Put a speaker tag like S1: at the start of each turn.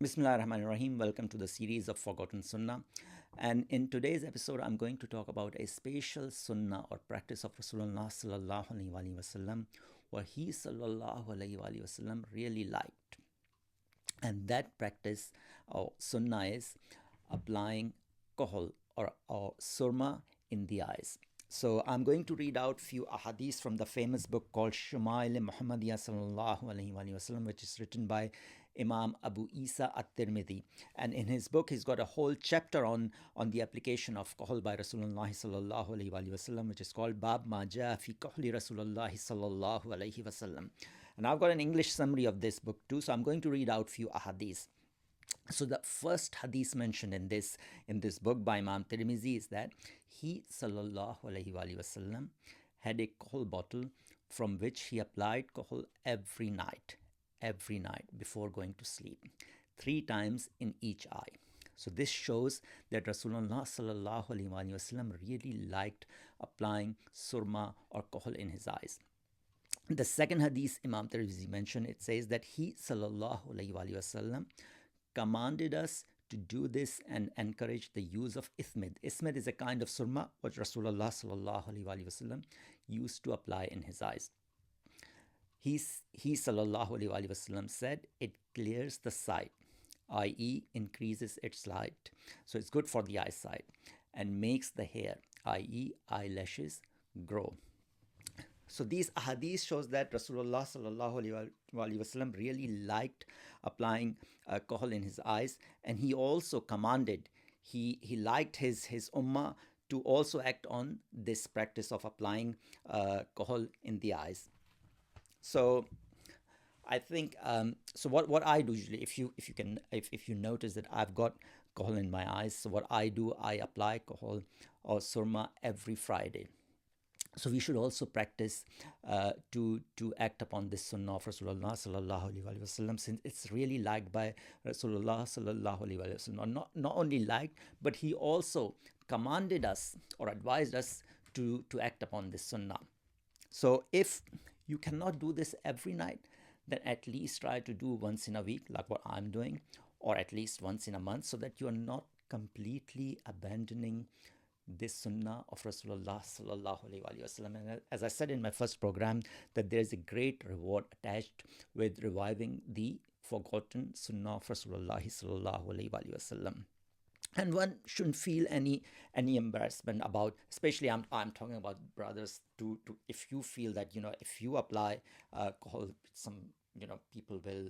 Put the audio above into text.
S1: Bismillahirrahmanirrahim. Welcome to the series of Forgotten Sunnah. And in today's episode, I'm going to talk about a special sunnah or practice of Rasulullah sallallahu alaihi wasallam, where he sallallahu alaihi wasallam really liked. And that practice or sunnah is applying kohol or surma in the eyes. So I'm going to read out few ahadith from the famous book called Shumail Muhammadiyah sallallahu alaihi wasallam, which is written by Imam Abu Isa at-Tirmidhi. And in his book, he's got a whole chapter on the application of kohol by Rasulullah sallallahu alaihi wasallam, which is called Bab Ma Jaa fi kohli Rasulullah sallallahu alaihi wasallam. And I've got an English summary of this book too, so I'm going to read out few ahadith. So the first hadith mentioned in this book by Imam Tirmizi is that he sallallahu alaihi wasallam had a kohol bottle from which he applied kohol every night before going to sleep, 3 times in each eye. So this shows that Rasulullah sallallahu alaihi wasallam really liked applying surma or kohol in his eyes. The second hadith Imam Tirmizi mentioned, it says that he sallallahu alaihi wasallam commanded us to do this and encourage the use of ismid. Ismid is a kind of surma which Rasulullah sallallahu alaihi wasallam used to apply in his eyes. He sallallahu alaihi wasallam said it clears the sight, i.e., increases its light, so it's good for the eyesight, and makes the hair, i.e., eyelashes, grow. So these ahadith shows that Rasulullah sallallahu alaihi wasallam really liked applying kohol in his eyes, and he also commanded, he liked his ummah to also act on this practice of applying kohol in the eyes. So I think so. What I do usually, if you notice that I've got kohol in my eyes, so what I do, I apply kohol or surma every Friday. So we should also practice to act upon this sunnah of Rasulullah sallallahu alaihi wasallam, since it's really liked by Rasulullah sallallahu alaihi wasallam. Not only liked, but he also commanded us or advised us to act upon this sunnah. So if you cannot do this every night, then at least try to do once in a week, like what I'm doing, or at least once in a month, so that you are not completely abandoning this sunnah of Rasulullah sallallahu alaihi wasallam. And as I said in my first program, that there is a great reward attached with reviving the forgotten sunnah of Rasulullah sallallahu alaihi wasallam. And one shouldn't feel any embarrassment about, especially I'm talking about brothers, to if you feel that if you apply kohol, some people will